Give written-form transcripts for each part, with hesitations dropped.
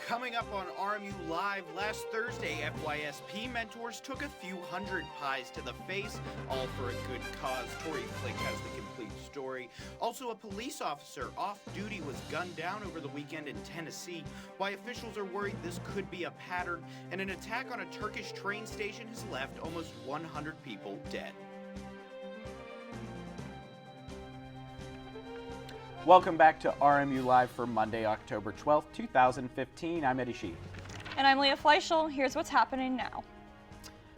Coming up on RMU Live, last Thursday, FYSP mentors took a few hundred pies to the face, all for a good cause. Tori Flick has the complete story. Also, a police officer off duty was gunned down over the weekend in Tennessee. Why officials are worried this could be a pattern, and an attack on a Turkish train station has left almost 100 people dead. Welcome back to RMU Live for Monday, October 12th, 2015. I'm Eddie Sheehy. And I'm Leah Fleischel. Here's what's happening now.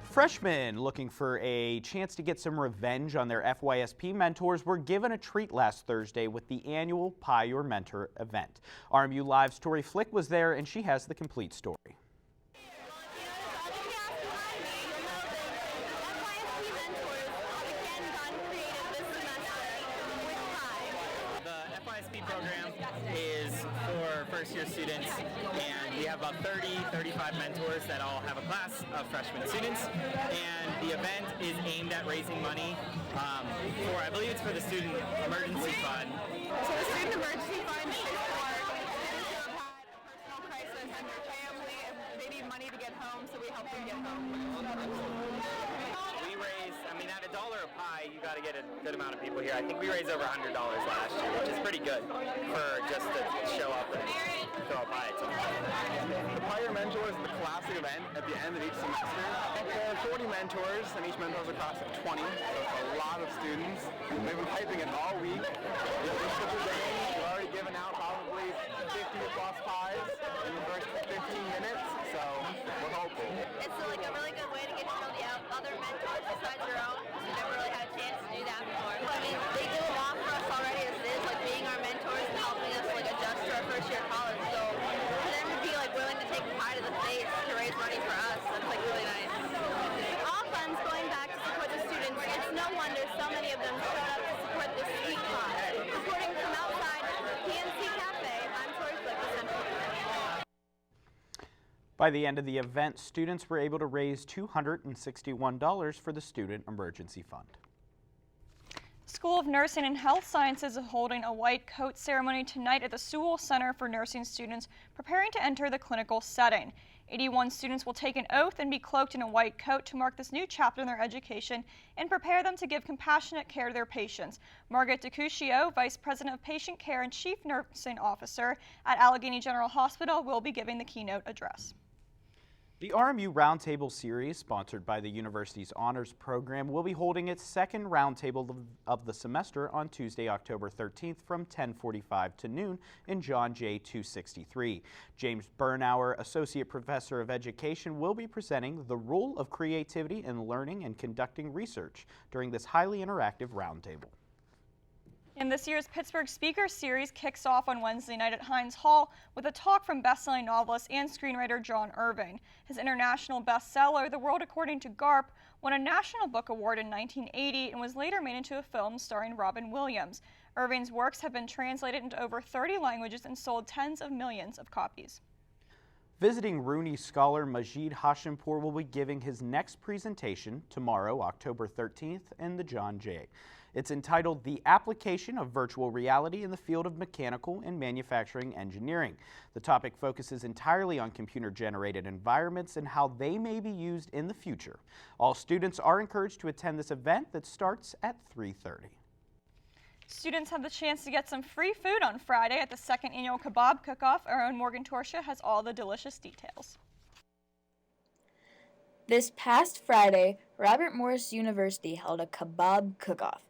Freshmen looking for a chance to get some revenge on their FYSP mentors were given a treat last Thursday with the annual Pie Your Mentor event. RMU Live's Tori Flick was there, and she has the complete story. Program is for first-year students, and we have about 35 mentors that all have a class of freshman students, and the event is aimed at raising money for, I believe it's for the Student Emergency Fund. So the Student Emergency Fund is for students who have had a personal crisis in their family and they need money to get home, so we help them get home. We raise, at $1 a pie, you got to get a good amount of people here. I think we raised over $100 last year, which is pretty good for just to show up and throw a pie at someone. The Pie Your Mentor is the classic event at the end of each semester. There are 40 mentors, and each mentor has a class of 20, so it's a lot of students. They've been hyping it all week. We've already given out probably 50 plus pies in the first 15 minutes, so we're hopeful. It's like a really good way to get to know the other mentors besides your own. You never really had a chance to do that before. They do a lot for us already as it is, like being our mentors and helping us adjust to our first year of college. So for them to be willing to take a pie to the face to raise money for us, that's really nice. All funds going back to support the students. It's no wonder so many of them showed up to support this sweet cause. Reporting from outside PNC Cafe, I'm Tori Flick with Central Committee. By the end of the event, students were able to raise $261 for the Student Emergency Fund. School of Nursing and Health Sciences is holding a white coat ceremony tonight at the Sewell Center for Nursing Students preparing to enter the clinical setting. 81 students will take an oath and be cloaked in a white coat to mark this new chapter in their education and prepare them to give compassionate care to their patients. Margaret DiCuscio, Vice President of Patient Care and Chief Nursing Officer at Allegheny General Hospital, will be giving the keynote address. The RMU Roundtable Series, sponsored by the university's honors program, will be holding its second roundtable of the semester on Tuesday, October 13th from 10:45 to noon in John J. 263. James Bernauer, Associate Professor of Education, will be presenting the role of creativity in learning and conducting research during this highly interactive roundtable. And this year's Pittsburgh Speaker Series kicks off on Wednesday night at Heinz Hall with a talk from best-selling novelist and screenwriter John Irving. His international bestseller, The World According to Garp, won a National Book Award in 1980 and was later made into a film starring Robin Williams. Irving's works have been translated into over 30 languages and sold tens of millions of copies. Visiting Rooney scholar Majid Hashimpour will be giving his next presentation tomorrow, October 13th, in the John Jay. It's entitled The Application of Virtual Reality in the Field of Mechanical and Manufacturing Engineering. The topic focuses entirely on computer-generated environments and how they may be used in the future. All students are encouraged to attend this event that starts at 3:30. Students have the chance to get some free food on Friday at the second annual Kebab Cook-Off. Our own Morgan Torsha has all the delicious details. This past Friday, Robert Morris University held a Kebab Cook-Off.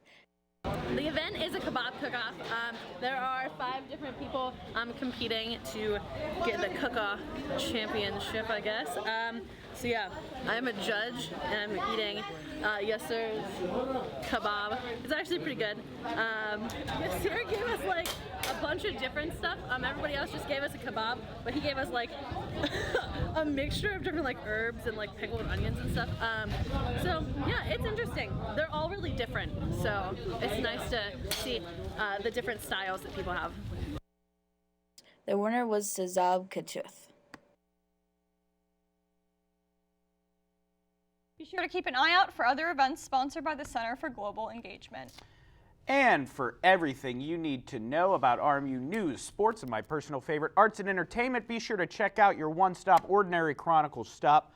The event is a kebab cook-off. There are 5 different people competing to get the cook-off championship, I guess. So yeah, I'm a judge and I'm eating Yasser's kebab. It's actually pretty good. Yasser gave us a bunch of different stuff. Everybody else just gave us a kebab, but he gave us a mixture of different herbs and pickled onions and stuff. So yeah, it's interesting. They're all really different. So it's nice to see the different styles that people have. The winner was Sazab Kachuth. Be sure to keep an eye out for other events sponsored by the Center for Global Engagement. And for everything you need to know about RMU news, sports, and my personal favorite, arts and entertainment, be sure to check out your one-stop Ordinary Chronicles stop,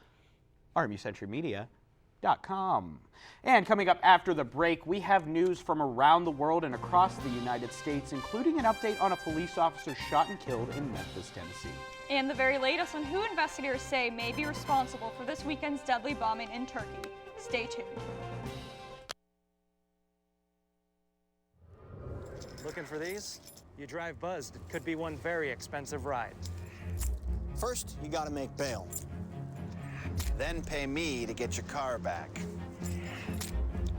RMUCenturyMedia.com. And coming up after the break, we have news from around the world and across the United States, including an update on a police officer shot and killed in Memphis, Tennessee. And the very latest on who investigators say may be responsible for this weekend's deadly bombing in Turkey. Stay tuned. Looking for these? You drive buzzed. It could be one very expensive ride. First, you gotta make bail. Then pay me to get your car back.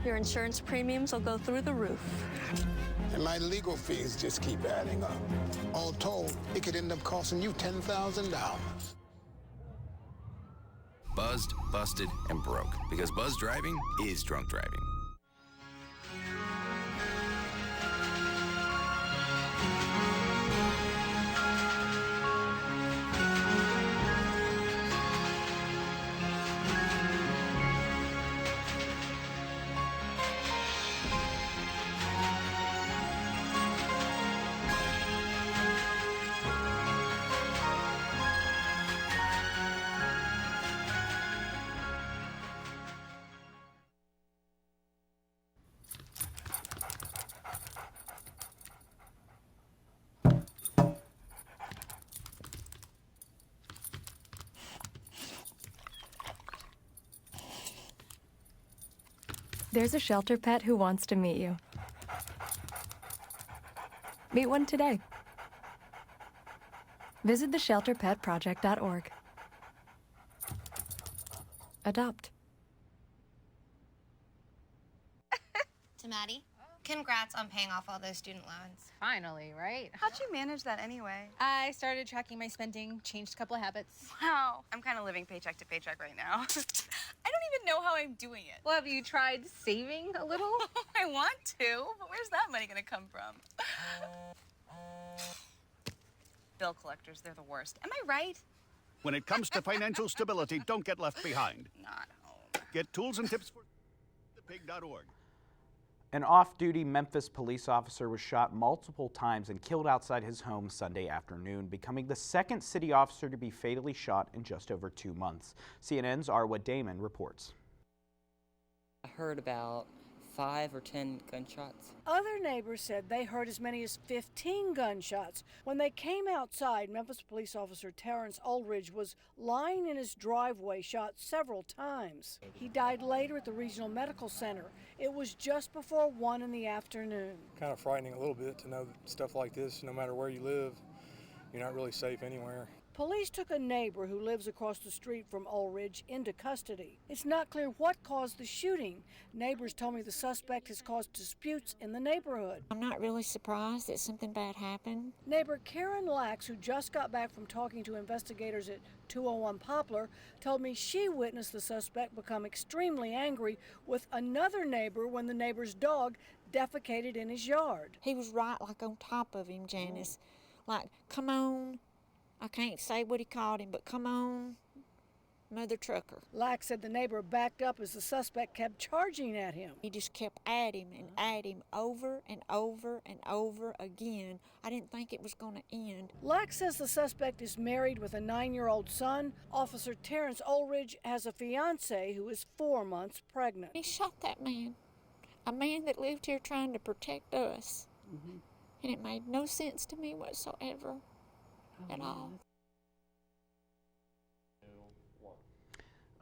Your insurance premiums will go through the roof. And my legal fees just keep adding up. All told, it could end up costing you $10,000. Buzzed, busted, and broke. Because buzz driving is drunk driving. There's a shelter pet who wants to meet you. Meet one today. Visit theshelterpetproject.org. Adopt. To Maddie, congrats on paying off all those student loans. Finally, right? How'd you manage that anyway? I started tracking my spending, changed a couple of habits. Wow, I'm kind of living paycheck to paycheck right now. I don't even know how I'm doing it. Well, have you tried saving a little? I want to, but where's that money gonna come from? Bill collectors, they're the worst. Am I right? When it comes to financial stability, don't get left behind. Not home. Get tools and tips for thepig.org. An off-duty Memphis police officer was shot multiple times and killed outside his home Sunday afternoon, becoming the second city officer to be fatally shot in just over 2 months. CNN's Arwa Damon reports. I heard about 5 or 10 gunshots. Other neighbors said they heard as many as 15 gunshots. When they came outside, Memphis police officer Terrence Ulridge was lying in his driveway, shot several times. He died later at the regional medical center. It was just before 1 in the afternoon. Kind of frightening a little bit to know that stuff like this, no matter where you live, you're not really safe anywhere. Police took a neighbor who lives across the street from Ulridge into custody. It's not clear what caused the shooting. Neighbors told me the suspect has caused disputes in the neighborhood. I'm not really surprised that something bad happened. Neighbor Karen Lax, who just got back from talking to investigators at 201 Poplar, told me she witnessed the suspect become extremely angry with another neighbor when the neighbor's dog defecated in his yard. He was right like on top of him, Janice. Like, come on. I can't say what he called him, but come on, Mother Trucker. Lack said the neighbor backed up as the suspect kept charging at him. He just kept at him and at him over and over and over again. I didn't think it was going to end. Lack says the suspect is married with a 9-year-old son. Officer Terrence Ulridge has a fiancée who is 4 months pregnant. He shot that man, a man that lived here trying to protect us. And it made no sense to me whatsoever. At all.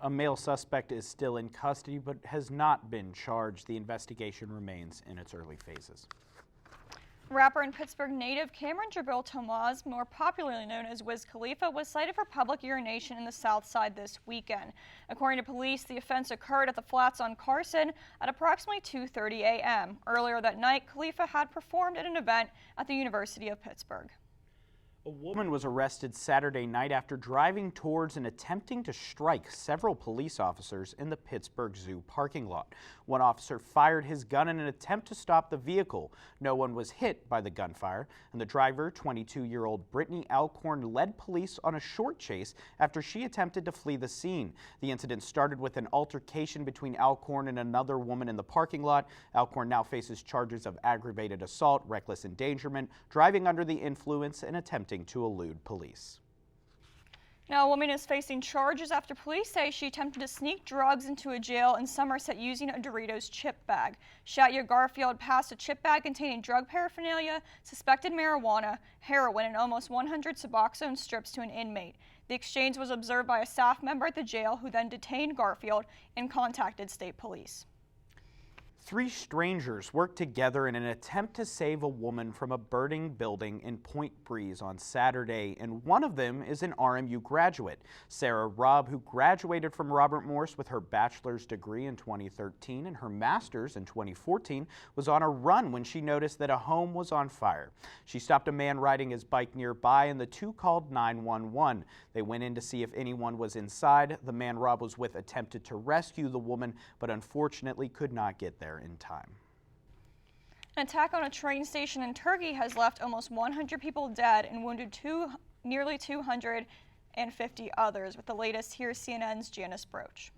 A male suspect is still in custody but has not been charged. The investigation remains in its early phases. Rapper and Pittsburgh native Cameron Jabril Tomaz, more popularly known as Wiz Khalifa, was cited for public urination in the South Side this weekend. According to police, the offense occurred at the Flats on Carson at approximately 2:30 a.m. Earlier that night, Khalifa had performed at an event at the University of Pittsburgh. A woman was arrested Saturday night after driving towards and attempting to strike several police officers in the Pittsburgh Zoo parking lot. One officer fired his gun in an attempt to stop the vehicle. No one was hit by the gunfire, and the driver, 22-year-old Brittany Alcorn, led police on a short chase after she attempted to flee the scene. The incident started with an altercation between Alcorn and another woman in the parking lot. Alcorn now faces charges of aggravated assault, reckless endangerment, driving under the influence, and attempting to elude police. Now, a woman is facing charges after police say she attempted to sneak drugs into a jail in Somerset using a Doritos chip bag. Shatia Garfield passed a chip bag containing drug paraphernalia, suspected marijuana, heroin, and almost 100 Suboxone strips to an inmate. The exchange was observed by a staff member at the jail who then detained Garfield and contacted state police. 3 strangers worked together in an attempt to save a woman from a burning building in Point Breeze on Saturday, and one of them is an RMU graduate. Sarah Robb, who graduated from Robert Morris with her bachelor's degree in 2013 and her master's in 2014, was on a run when she noticed that a home was on fire. She stopped a man riding his bike nearby, and the two called 911. They went in to see if anyone was inside. The man Robb was with attempted to rescue the woman, but unfortunately could not get there in time. An attack on a train station in Turkey has left almost 100 people dead and wounded nearly 250 others. With the latest, here's CNN's Janice Broach.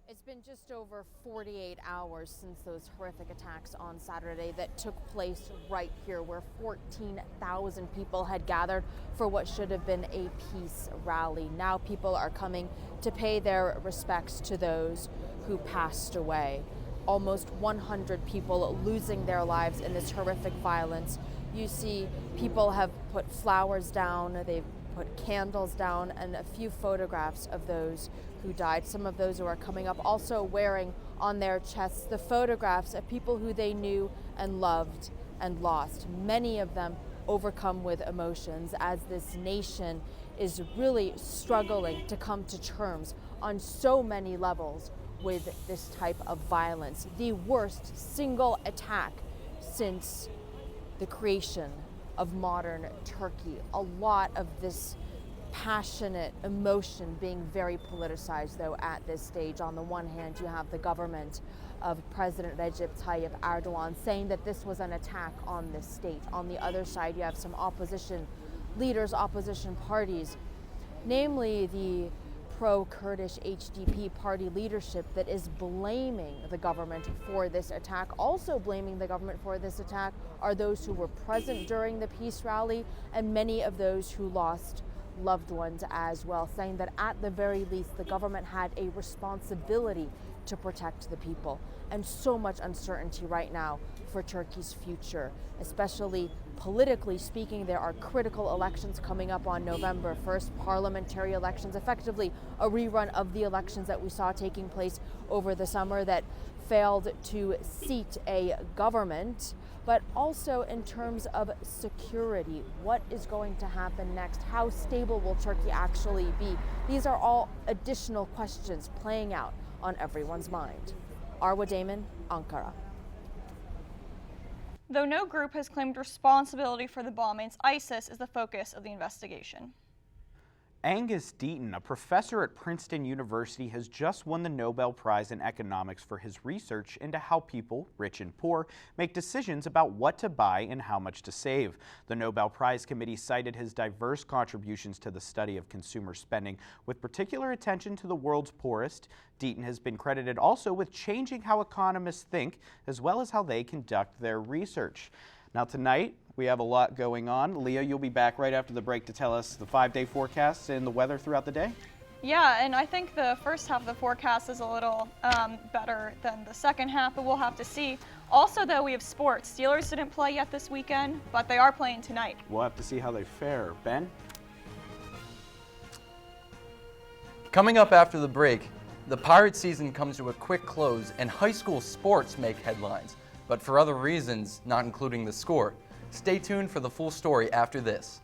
It's been just over 48 hours since those horrific attacks on Saturday that took place right here, where 14,000 people had gathered for what should have been a peace rally. Now people are coming to pay their respects to those who passed away. Almost 100 people losing their lives in this horrific violence. You see people have put flowers down, they've put candles down, and a few photographs of those who died. Some of those who are coming up also wearing on their chests the photographs of people who they knew and loved and lost. Many of them overcome with emotions as this nation is really struggling to come to terms on so many levels with this type of violence. The worst single attack since the creation of modern Turkey. A lot of this passionate emotion being very politicized, though, at this stage. On the one hand, you have the government of President Recep Tayyip Erdogan saying that this was an attack on this state. On the other side, you have some opposition leaders, opposition parties, namely the pro-Kurdish HDP party leadership that is blaming the government for this attack. Also blaming the government for this attack are those who were present during the peace rally and many of those who lost loved ones as well, saying that at the very least the government had a responsibility to protect the people. And so much uncertainty right now for Turkey's future, especially politically speaking. There are critical elections coming up on November 1st, parliamentary elections, effectively a rerun of the elections that we saw taking place over the summer that failed to seat a government. But also in terms of security, what is going to happen next? How stable will Turkey actually be? These are all additional questions playing out on everyone's mind. Arwa Damon, Ankara. Though no group has claimed responsibility for the bombings, ISIS is the focus of the investigation. Angus Deaton, a professor at Princeton University, has just won the Nobel Prize in Economics for his research into how people, rich and poor, make decisions about what to buy and how much to save. The Nobel Prize Committee cited his diverse contributions to the study of consumer spending, with particular attention to the world's poorest. Deaton has been credited also with changing how economists think, as well as how they conduct their research. Now tonight, we have a lot going on. Leah, you'll be back right after the break to tell us the 5-day forecast and the weather throughout the day. Yeah, and I think the first half of the forecast is a little better than the second half, but we'll have to see. Also, though, we have sports. Steelers didn't play yet this weekend, but they are playing tonight. We'll have to see how they fare. Ben? Coming up after the break, the Pirate season comes to a quick close and high school sports make headlines, but for other reasons, not including the score. Stay tuned for the full story after this.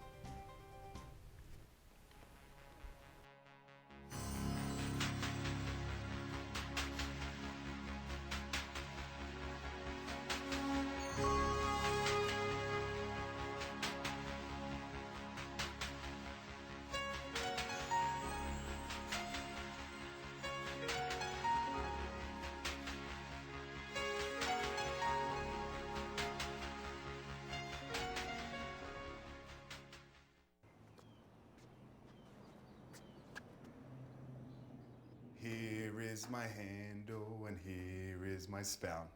is my handle and here is my spout.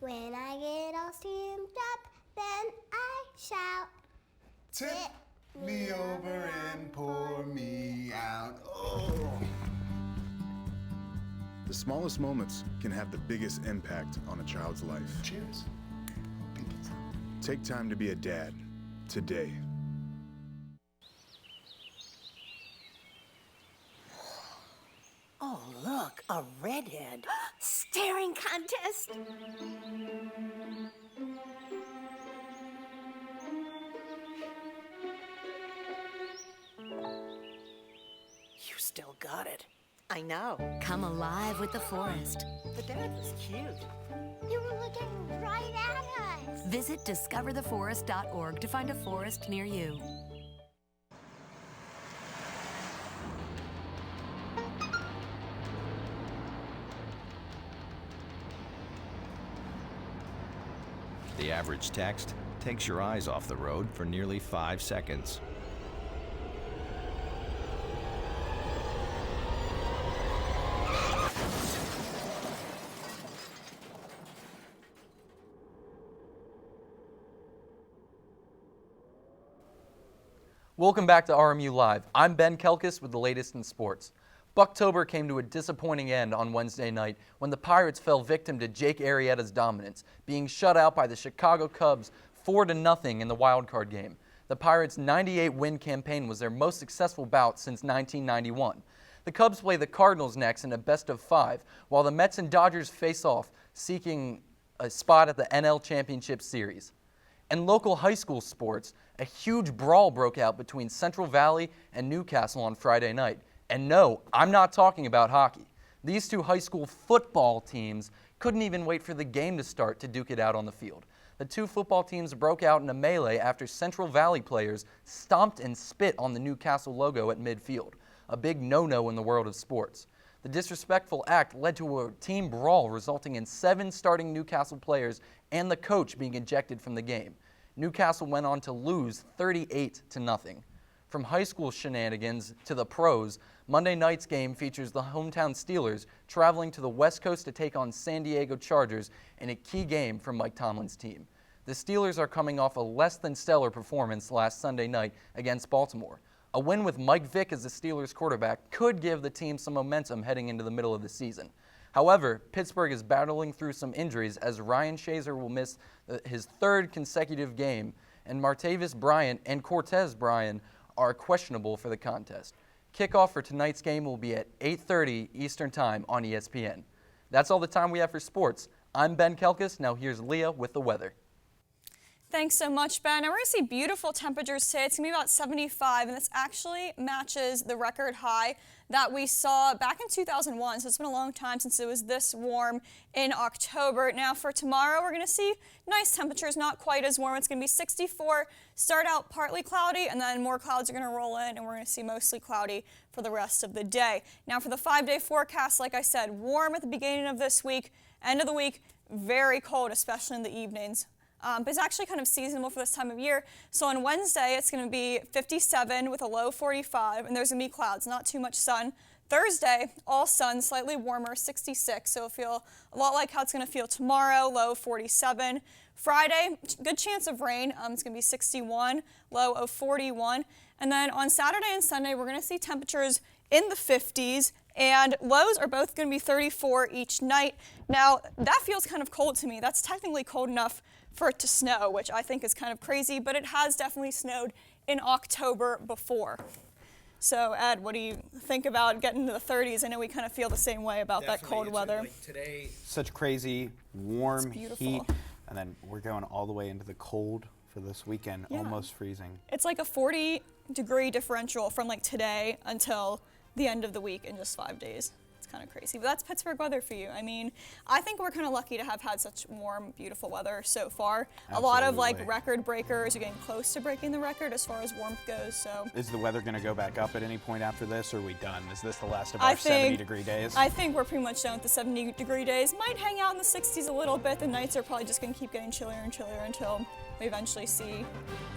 When I get all steamed up, then I shout. Tip me over and pour me out. Oh. The smallest moments can have the biggest impact on a child's life. Cheers. Take time to be a dad today. Oh, look, a redhead. Staring contest. You still got it. I know. Come alive with the forest. The dad was cute. They were looking right at us. Visit discovertheforest.org to find a forest near you. The average text takes your eyes off the road for nearly 5 seconds. Welcome back to RMU Live. I'm Ben Kelkis with the latest in sports. Bucktober came to a disappointing end on Wednesday night when the Pirates fell victim to Jake Arrieta's dominance, being shut out by the Chicago Cubs 4-0 in the wildcard game. The Pirates' 98-win campaign was their most successful bout since 1991. The Cubs play the Cardinals next in a best-of-5, while the Mets and Dodgers face off, seeking a spot at the NL Championship Series. In local high school sports, a huge brawl broke out between Central Valley and Newcastle on Friday night. And no, I'm not talking about hockey. These two high school football teams couldn't even wait for the game to start to duke it out on the field. The two football teams broke out in a melee after Central Valley players stomped and spit on the Newcastle logo at midfield, a big no-no in the world of sports. The disrespectful act led to a team brawl resulting in 7 starting Newcastle players and the coach being ejected from the game. Newcastle went on to lose 38-0. From high school shenanigans to the pros, Monday night's game features the hometown Steelers traveling to the West Coast to take on San Diego Chargers in a key game for Mike Tomlin's team. The Steelers are coming off a less than stellar performance last Sunday night against Baltimore. A win with Mike Vick as the Steelers quarterback could give the team some momentum heading into the middle of the season. However, Pittsburgh is battling through some injuries as Ryan Shazer will miss his 3rd consecutive game, and Martavis Bryant and Cortez Bryant are questionable for the contest. Kickoff for tonight's game will be at 8:30 Eastern Time on ESPN. That's all the time we have for sports. I'm Ben Kelkis. Now here's Leah with the weather. Thanks so much, Ben. Now we're going to see beautiful temperatures today. It's going to be about 75, and this actually matches the record high that we saw back in 2001. So it's been a long time since it was this warm in October. Now for tomorrow, we're going to see nice temperatures, not quite as warm. It's going to be 64, start out partly cloudy, and then more clouds are going to roll in, and we're going to see mostly cloudy for the rest of the day. Now for the 5-day forecast, like I said, warm at the beginning of this week, end of the week, very cold, especially in the evenings. But it's actually kind of seasonal for this time of year. So on Wednesday, it's going to be 57 with a low 45, and there's going to be clouds, not too much sun. Thursday, all sun, slightly warmer, 66, so it'll feel a lot like how it's going to feel tomorrow, low 47. Friday, good chance of rain. It's going to be 61, low of 41. And then on Saturday and Sunday, we're going to see temperatures in the 50s, and lows are both going to be 34 each night. Now, that feels kind of cold to me. That's technically cold enough for it to snow, which I think is kind of crazy, but it has definitely snowed in October before. So, Ed, what do you think about getting into the 30s? I know we kind of feel the same way about that cold weather. Like today, such crazy warm heat, and then we're going all the way into the cold for this weekend, almost freezing. It's like a 40-degree differential from like today until the end of the week in just 5 days. It's kind of crazy, but that's Pittsburgh weather for you. I mean, I think we're kind of lucky to have had such warm, beautiful weather so far. Absolutely. A lot of like record breakers are getting close to breaking the record as far as warmth goes. So, is the weather going to go back up at any point after this, or are we done? Is this the last of our 70-degree days? I think we're pretty much done with the 70-degree days. Might hang out in the 60s a little bit. The nights are probably just going to keep getting chillier and chillier until we eventually see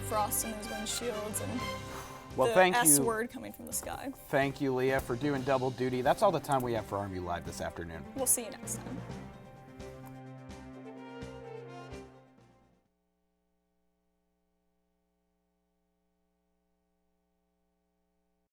frost in those windshields and Well, the thank S you. word coming from the sky. Thank you, Leah, for doing double duty. That's all the time we have for RMU Live this afternoon. We'll see you next time.